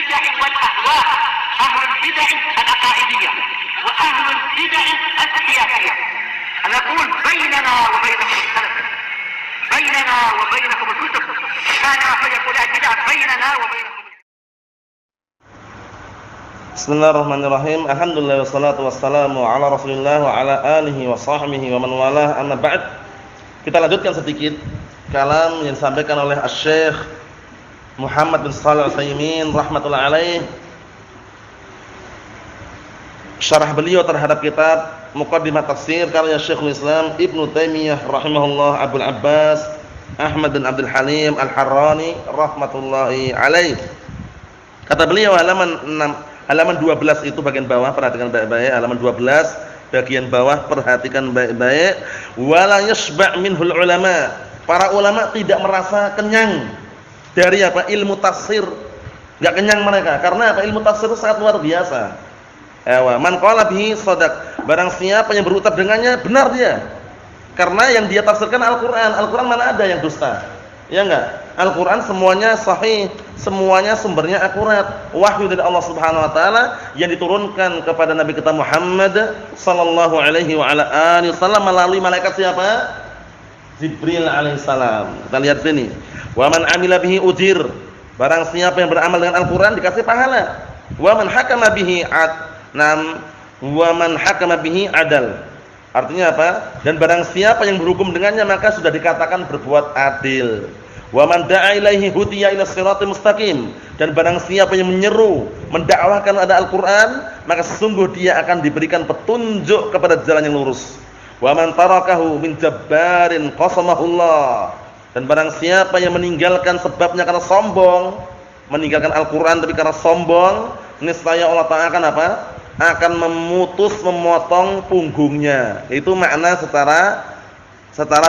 البدع والأهواء، أهل البدع العقائدية وأهل البدع السياسية. نقول بيننا وبينكم السلف، بيننا وبينكم الكتب، كان فيقول البدع بيننا وبينكم. Bismillahirrahmanirrahim. Alhamdulillah wassalatu wassalamu ala Rasulillah wa ala alihi wa sahbihi wa man walah. Amma ba'd. Kita lanjutkan sedikit kalam yang disampaikan oleh Asy-Syaikh Muhammad bin Shalih Al-Utsaimin rahimatullah alaih. Syarah beliau terhadap kitab Muqaddimah Tafsir karya Syekhul Islam Ibnu Taimiyah rahimahullah Abdul Abbas Ahmad bin Abdul Halim Al-Harrani rahmatullahi alaih. Kata beliau halaman 12 itu bagian bawah, perhatikan baik-baik. Halaman 12 bagian bawah, perhatikan baik-baik. Wala yashba' minhul ulama. Para ulama tidak merasa kenyang dari apa? Ilmu tafsir. Enggak kenyang mereka. Karena apa? Ilmu tafsir itu sangat luar biasa. Man qala bihi shadaq. Barang siapa yang berucap dengannya, benar dia. Karena yang dia tafsirkan Al-Qur'an. Al-Qur'an mana ada yang dusta? Ya enggak? Al-Qur'an semuanya sahih, semuanya sumbernya akurat. Wahyu dari Allah Subhanahu wa taala yang diturunkan kepada Nabi kita Muhammad sallallahu alaihi wa ala alihi wasallam melalui malaikat siapa? Jibril alaihi salam. Kita lihat sini. Wa man 'amila bihi ujir. Barang siapa yang beramal dengan Al-Qur'an dikasih pahala. Wa man hakama bihi wa man hakama bihi adal. Artinya apa? Dan barang siapa yang berhukum dengannya maka sudah dikatakan berbuat adil. Wa man da'a ilaihi hudiya ila siratal mustaqim. Dan barang siapa yang menyeru, mendakwahkan ada Al-Qur'an, maka sesungguh dia akan diberikan petunjuk kepada jalan yang lurus. Wa man tarakahu min jabbarin qasamahullah. Dan barang siapa yang meninggalkan sebabnya karena sombong, meninggalkan Al-Qur'an tapi karena sombong, niscaya Allah Ta'ala akan apa? Akan memotong punggungnya. Itu makna secara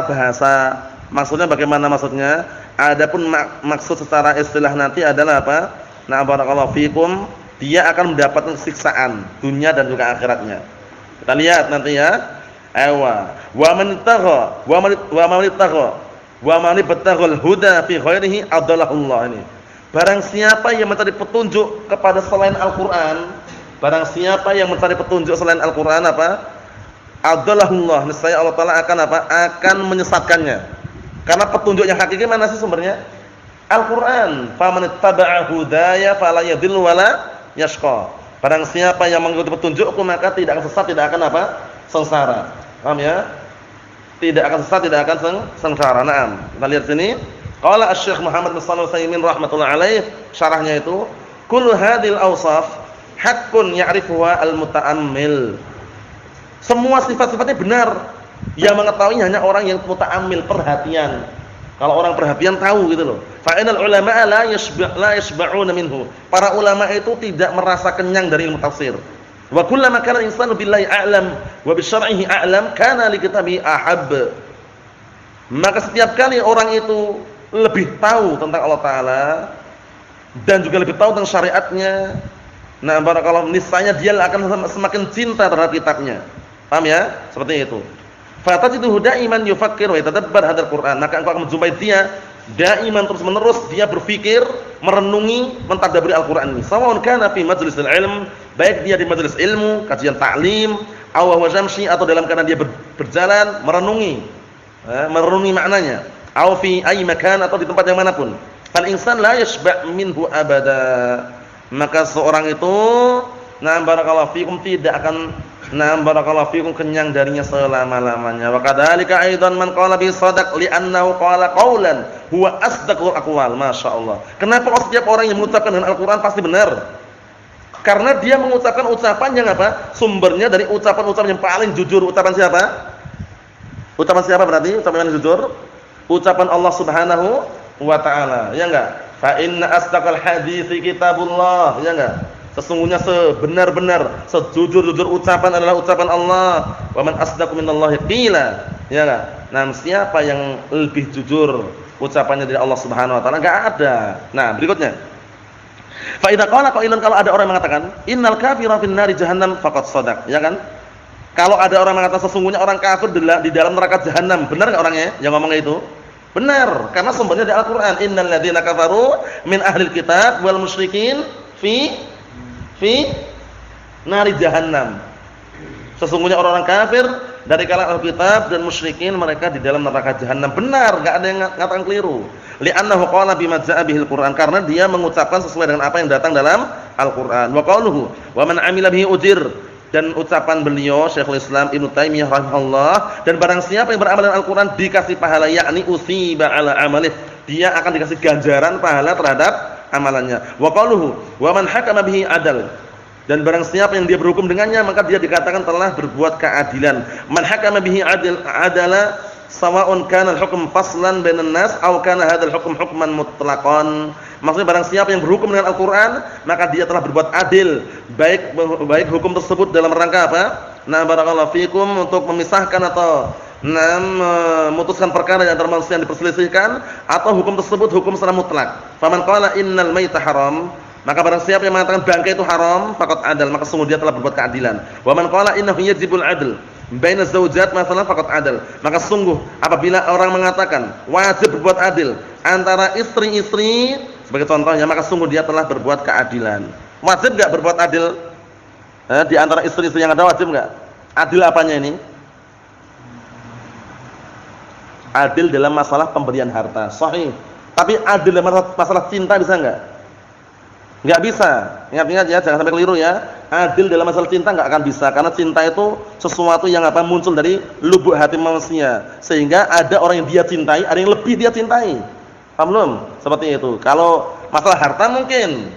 bahasa. Maksudnya bagaimana maksudnya? Adapun maksud secara istilah nanti adalah apa? Na barakallahu fikum, dia akan mendapatkan siksaan dunia dan juga akhiratnya. Kita lihat nanti ya. Wa man ittagha wa man ibtaghal huda fi ghairihi adallahullah ini. Barang siapa yang mencari petunjuk kepada selain Al-Qur'an, barang siapa yang mencari petunjuk selain Al-Qur'an apa? Adallahullah, niscaya Allah Taala akan apa? Akan menyesatkannya. Karena petunjuk yang hakiki mana sih sumbernya? Al-Qur'an. Faman ittaba'a hudaya fala yadhillu wala yashqa. Barang siapa yang mengikuti petunjukku maka tidak akan sesat, tidak akan apa? Sengsara. Paham ya? Tidak akan sesat, tidak akan sengsara. Naam. Kita lihat sini. Qala Asy-Syaikh Muhammad bin Shalih Al-Utsaimin rahimatullah alaih, syarahnya itu, kullu hadhil awsaf haqqun ya'rifuha al-muta'ammil. Semua sifat-sifatnya benar. Yang mengetahui hanya orang yang muta'ammil, perhatian. Kalau orang perhatian tahu gitu loh. Fa inal ulama la yashba'una minhu. Para ulama itu tidak merasa kenyang dari ilmu tafsir. Wa kullama kana insanu billahi a'lam wa bi syar'ihi a'lam kana li kitabihi ahab. Maka setiap kali orang itu lebih tahu tentang Allah Ta'ala dan juga lebih tahu tentang syariatnya, nah barakallahu, niscaya dia akan semakin cinta terhadap kitabnya. Paham ya? Seperti itu. Fatajiduhu daiman yufakkir wa yatadabbar hadzal Qur'an. Maka engkau akan menjumpai dia daiman terus-menerus dia berpikir, merenungi, mentadabburi Al-Qur'an ini. Sawaun kana fi majlisil ilm, baik dia di majelis ilmu, kajian ta'lim, aw huwa jamshi, atau dalam keadaan dia berjalan merenungi maknanya. Aw fi ayyi makan, atau di tempat yang manapun. Fal insan la yashba' minhu abada. Maka seorang itu barakallahu fikum tidak akan barakallahu fikum kenyang darinya selama-lamanya. Wa kadzalika aidan man qala bi shadaq li'annahu qala qaulan huwa asdaqul aqwal. Masyaallah. Kenapa setiap orang yang mengucapkan dengan Al-Qur'an pasti benar? Karena dia mengucapkan ucapan yang apa? Sumbernya dari ucapan-ucapan yang paling jujur. Ucapan siapa? Ucapan siapa berarti? Ucapan yang jujur? Ucapan Allah Subhanahu wa ta'ala. Ya enggak? Fa inna asdaqal hadithi kitabullah. Ya enggak? Sesungguhnya sebenar-benar, sejujur-jujur ucapan adalah ucapan Allah. Wa man asdaqu minallahi qila. Ya enggak? Nah, siapa yang lebih jujur ucapannya dari Allah Subhanahu wa ta'ala? Enggak ada. Nah, berikutnya. Fa idza qala qailun, kalau ada orang yang mengatakan innal kafira fin nari jahannam faqad shadaq, ya kan? Kalau ada orang mengatakan sesungguhnya orang kafir di dalam neraka jahanam, benar enggak orangnya yang ngomongnya itu? Benar, karena sumbernya di Al-Qur'an. Innal ladzina kafaru min ahlil kitab wal musyrikin fi nari jahannam. Sesungguhnya orang-orang kafir dari kalangan Alkitab dan musyrikin mereka di dalam neraka jahanam. Benar, enggak ada yang ngatakan keliru. Li'annahu qala bima jaa'a bihil Qur'an, karena dia mengucapkan sesuai dengan apa yang datang dalam Al-Qur'an. Wa qauluhu wa man 'amila bihi ujir, dan ucapan beliau Syekhul Islam Ibnu Taimiyah rahimahullah, dan barang siapa yang beramal dengan Al-Qur'an dikasih pahala, yakni usiba ala amalih, dia akan dikasih ganjaran pahala terhadap amalannya. Wa qauluhu wa man hakama bihi adal, dan barang siapa yang dia berhukum dengannya maka dia dikatakan telah berbuat keadilan. Man hakama bihi adala sawa'un kana al-hukm faslan bainan nas aw kana hadzal hukm hukman mutlaqan. Maksudnya barang siapa yang berhukum dengan Al-Qur'an maka dia telah berbuat adil, baik hukum tersebut dalam rangka apa? Nah, barakallahu fikum, untuk memisahkan atau memutuskan perkara yang antara manusia yang diperselisihkan, atau hukum tersebut hukum secara mutlak. Faman qala innal maita haram, maka barang siapa yang mengatakan bangkai itu haram, faqad adal, maka sungguh dia telah berbuat keadilan. Wa man qala innahu yajibul adl baina zaujat masalan, faqad adal, maka sungguh apabila orang mengatakan wajib berbuat adil antara istri-istri sebagai contohnya, maka sungguh dia telah berbuat keadilan. Wajib enggak berbuat adil di antara istri-istri yang ada, wajib enggak? Adil apanya ini? Adil dalam masalah pemberian harta, sahih. Tapi adil dalam masalah cinta bisa enggak? Enggak bisa. Ingat-ingat ya, jangan sampai keliru ya. Adil dalam masalah cinta enggak akan bisa, karena cinta itu sesuatu yang apa, muncul dari lubuk hati manusia. Sehingga ada orang yang dia cintai, ada yang lebih dia cintai. Paham belum? Seperti itu. Kalau masalah harta mungkin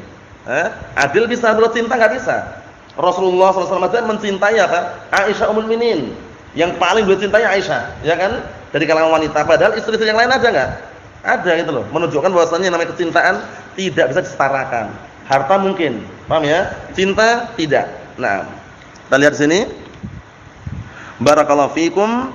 adil bisa, kalau cinta enggak bisa. Rasulullah SAW aja mencintai apa? Aisyah ummul mukminin. Yang paling beliau cintai Aisyah, ya kan? Dari kalangan wanita. Padahal istri-istri yang lain ada enggak? Ada gitu loh. Menunjukkan bahwasannya namanya kecintaan tidak bisa disetarakan. Harta mungkin, paham ya? Cinta tidak. Nah, kita lihat sini. Barakallahu fikum.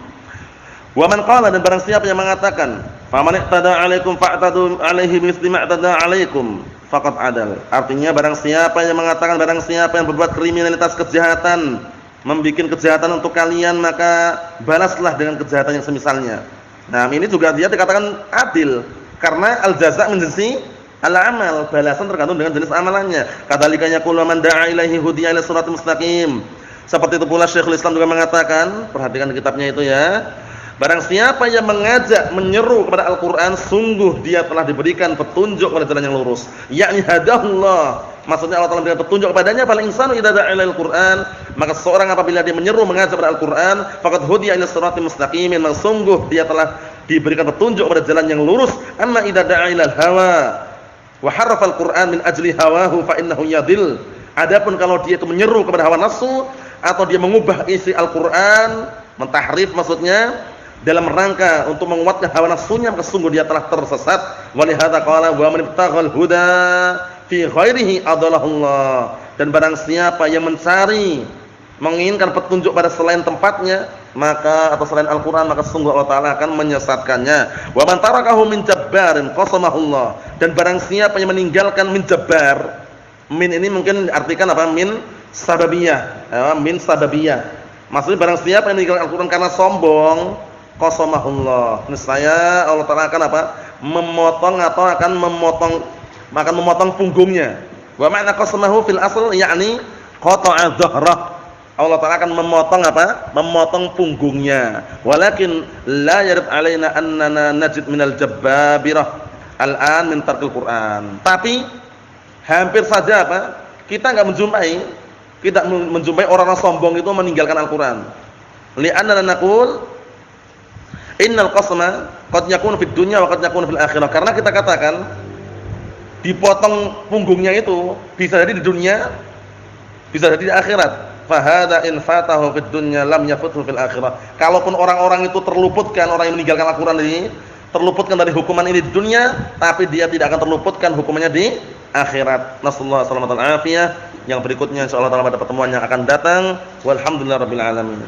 Wa man qala, dan barang siapa yang mengatakan, faman iqtada 'alaikum fa'tadu 'alaihi misli ma i'tada 'alaikum, faqad adal. Artinya barang siapa yang mengatakan, barang siapa yang berbuat kriminalitas, kejahatan, membikin kejahatan untuk kalian, maka balaslah dengan kejahatan yang semisalnya. Nah, ini juga dia dikatakan adil karena al-jaza' min jinsi al-amal, balasan tergantung dengan jenis amalannya. Kadzalika yaqulu man da'a ilaihi hudiya ila siratal mustaqim. Seperti itu pula Syekhul Islam juga mengatakan, perhatikan di kitabnya itu ya. Barang siapa yang mengajak, menyeru kepada Al-Qur'an, sungguh dia telah diberikan petunjuk pada jalan yang lurus. Yakni hadahullah. Maksudnya Allah Ta'ala memberikan petunjuk kepadanya. Fal insanu idza da'a ilal Qur'an, maka seorang apabila dia menyeru, mengajak pada Al-Qur'an, faqad hudiya ila siratal mustaqim, maka sungguh dia telah diberikan petunjuk pada jalan yang lurus. Amma idza da'a ilal hawa wa harrafa al-Qur'an min ajli hawahu fa innahu yadhil. Adapun kalau dia itu menyeru kepada hawa nafsu, atau dia mengubah isi Al-Qur'an, mentahrif maksudnya, dalam rangka untuk menguatkan hawa nafsunya, maka sungguh dia telah tersesat. Walihada qala wa man ibtaghal huda fi ghairihi adallahullah. Dan barang siapa yang mencari, menginginkan petunjuk pada selain tempatnya, maka atau selain Al-Qur'an, maka sungguh Allah Ta'ala akan menyesatkannya. Wa man tarakahu min jabbarin qasamahullah. Dan barang siapa yang meninggalkan min jabbar, min ini mungkin artikan apa? Min sababiyah, min sababiyah. Maksudnya barang siapa yang meninggalkan Al-Qur'an karena sombong, qasamahullah, niscaya Allah Ta'ala akan apa? Memotong atau akan memotong punggungnya. Wa ma'na qasamahu fil asl yakni qata'a dhahrah. Allah Ta'ala akan memotong apa? Memotong punggungnya. Walakin la yarid alaina annana najid minal jabbabirah al'an min tarkil Qur'an. Tapi hampir saja apa? Kita enggak menjumpai orang-orang sombong itu meninggalkan Al-Qur'an. Li'anna naqul innal qasma qad yakunu fid dunya wa qad yakunu fil akhirah. Karena kita katakan dipotong punggungnya itu bisa jadi di dunia, bisa jadi di akhirat. Fa hadza in fatahu fid dunya lam yafuthu fil akhirah. Kalaupun orang-orang itu terluputkan, orang yang meninggalkan Al-Qur'an ini terluputkan dari hukuman ini di dunia, tapi dia tidak akan terluputkan hukumannya di akhirat. Nasallahu alaihi wasallam. Yang berikutnya insyaallah pada pertemuan yang akan datang. Walhamdulillahirabbil alamin.